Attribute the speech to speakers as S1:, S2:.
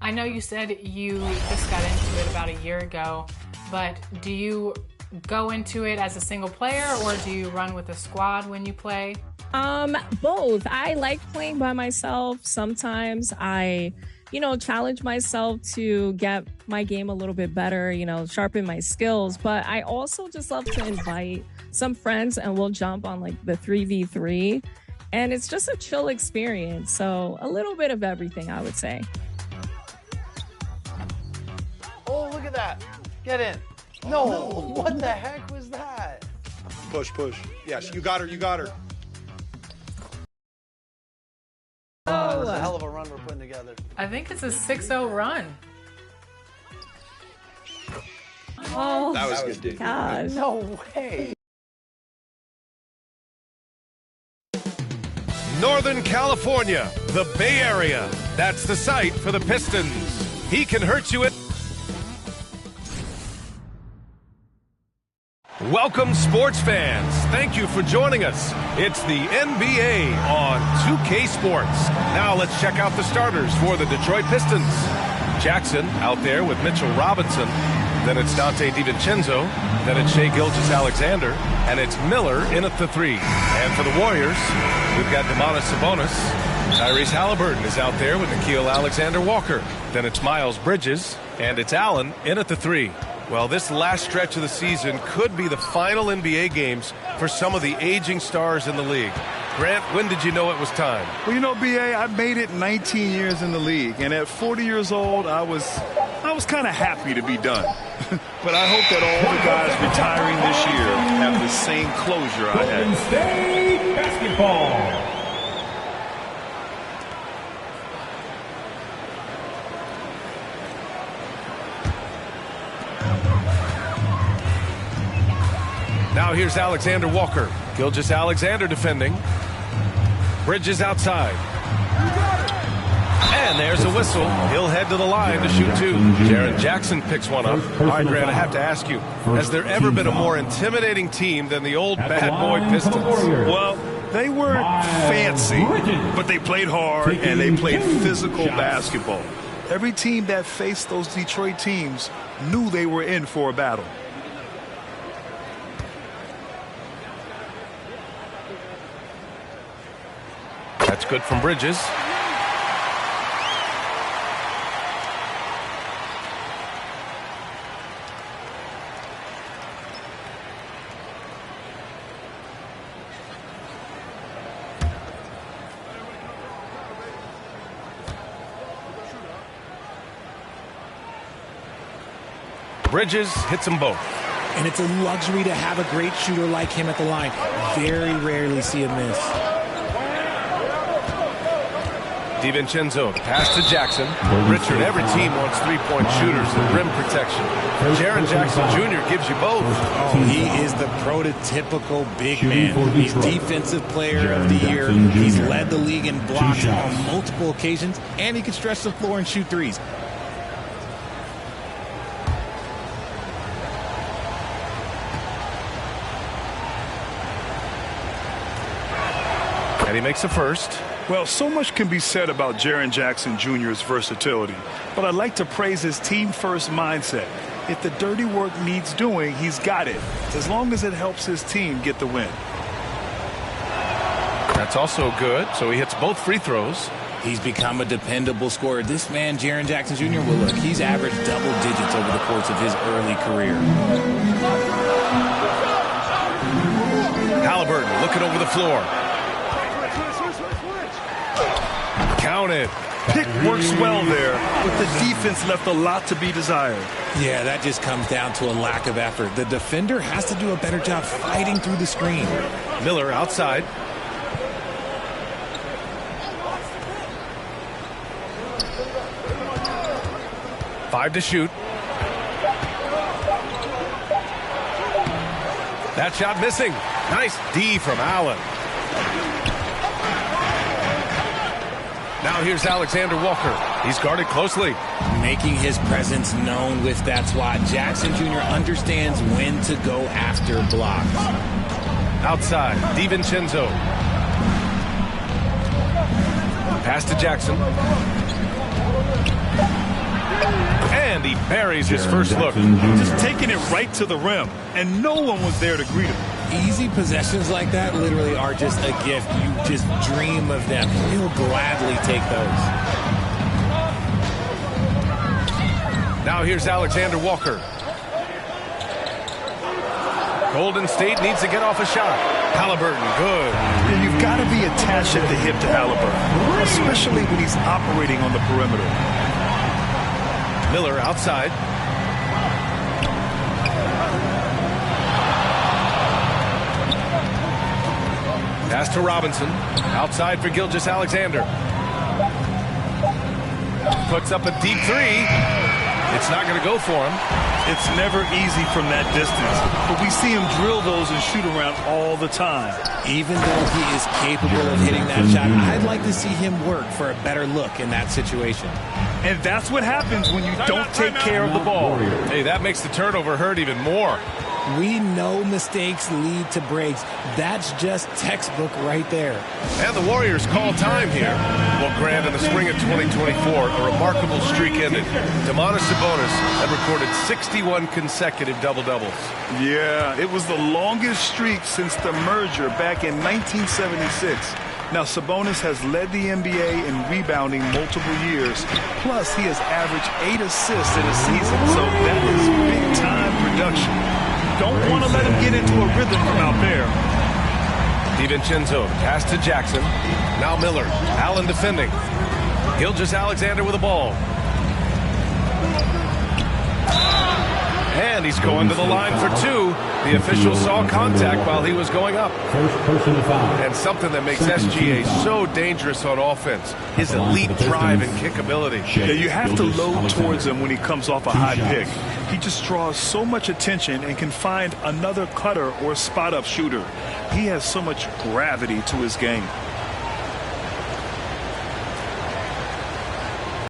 S1: I know you said you just got into it about a year ago, but do you go into it as a single player or do you run with a squad when you play?
S2: Both. I like playing by myself. Sometimes I, challenge myself to get my game a little bit better, sharpen my skills. But I also just love to invite some friends and we'll jump on like the 3v3. And it's just a chill experience. So a little bit of everything, I would say.
S3: Oh, look at that. Get in. No, what the heck was that?
S4: Push. Yes, you got her.
S3: Oh, that's a hell of a run we're putting together.
S1: I think it's a 6-0 run.
S2: Oh,
S4: that was good.
S2: Gosh.
S3: No way.
S5: Northern California, the Bay Area. That's the site for the Pistons. He can hurt you at... Welcome, sports fans. Thank you for joining us. It's the NBA on 2K Sports. Now let's check out the starters for the Detroit Pistons. Jackson out there with Mitchell Robinson. Then it's Dante DiVincenzo. Then it's Shai Gilgeous-Alexander. And it's Miller in at the 3. And for the Warriors, we've got Domantas Sabonis. Tyrese Halliburton is out there with Nickeil Alexander-Walker. Then it's Miles Bridges. And it's Allen in at the 3. Well, this last stretch of the season could be the final NBA games for some of the aging stars in the league. Grant, when did you know it was time?
S6: Well, BA, I made it 19 years in the league, and at 40 years old, I was kind of happy to be done. But I hope that all the guys retiring this year have the same closure I had.
S7: Golden State basketball.
S5: Now here's Alexander Walker. Gilgeous-Alexander defending. Bridges outside. And there's a whistle. He'll head to the line to shoot 2. Jaren Jackson picks one up. All right, Grant, I have to ask you, has there ever been a more intimidating team than the old bad boy Pistons?
S6: Well, they weren't fancy, but they played hard and they played physical basketball. Every team that faced those Detroit teams knew they were in for a battle.
S5: That's good from Bridges. Bridges hits them both.
S8: And it's a luxury to have a great shooter like him at the line. Very rarely see a miss.
S5: DiVincenzo, pass to Jackson. Richard, every team wants three-point shooters and rim protection. Jaren Jackson Jr. gives you both.
S8: Oh, he is the prototypical big man. He's Defensive Player of the Year. He's led the league in blocks on multiple occasions, and he can stretch the floor and shoot threes.
S5: And he makes a first.
S6: Well, so much can be said about Jaren Jackson Jr.'s versatility, but I'd like to praise his team-first mindset. If the dirty work needs doing, he's got it, as long as it helps his team get the win.
S5: That's also good, so he hits both free throws.
S8: He's become a dependable scorer. This man, Jaren Jackson Jr., well, look, he's averaged double digits over the course of his early career.
S5: Halliburton looking over the floor. Counted.
S6: Pick works well there, but the defense left a lot to be desired.
S8: Yeah, that just comes down to a lack of effort. The defender has to do a better job fighting through the screen.
S5: Miller outside. Five to shoot. That shot missing. Nice D from Allen. Now here's Alexander Walker. He's guarded closely.
S8: Making his presence known with that swat. Jackson Jr. understands when to go after blocks.
S5: Outside, DiVincenzo. Pass to Jackson. And he buries his first look.
S6: Just taking it right to the rim, and no one was there to greet him.
S8: Easy possessions like that literally are just a gift. You just dream of them. He'll gladly take those.
S5: Now here's Alexander Walker. Golden State needs to get off a shot. Halliburton, good.
S6: And you've got to be attached at the hip to Halliburton, especially when he's operating on the perimeter.
S5: Miller outside. Pass to Robinson. Outside for Gilgeous-Alexander. Puts up a deep three. It's not going to go for him.
S6: It's never easy from that distance, but we see him drill those and shoot around all the time.
S8: Even though he is capable of hitting that shot, I'd like to see him work for a better look in that situation.
S6: And that's what happens when you don't take care of the ball.
S5: Hey, that makes the turnover hurt even more.
S8: We know mistakes lead to breaks. That's just textbook right there.
S5: And the Warriors call time here. Well, Grant, in the spring of 2024, a remarkable streak ended. Domantas Sabonis had recorded 61 consecutive double-doubles.
S6: Yeah, it was the longest streak since the merger back in 1976. Now, Sabonis has led the NBA in rebounding multiple years. Plus, he has averaged 8 assists in a season, so that is big-time production. Don't want to let him get into a rhythm from out there.
S5: DiVincenzo, pass to Jackson. Now Miller. Allen defending. Gilgeous-Alexander with the ball. And he's going to the line for two. The official saw contact while he was going up. And something that makes SGA so dangerous on offense, his elite drive and kick ability.
S6: Yeah, you have to load towards him when he comes off a high pick. He just draws so much attention and can find another cutter or spot-up shooter. He has so much gravity to his game.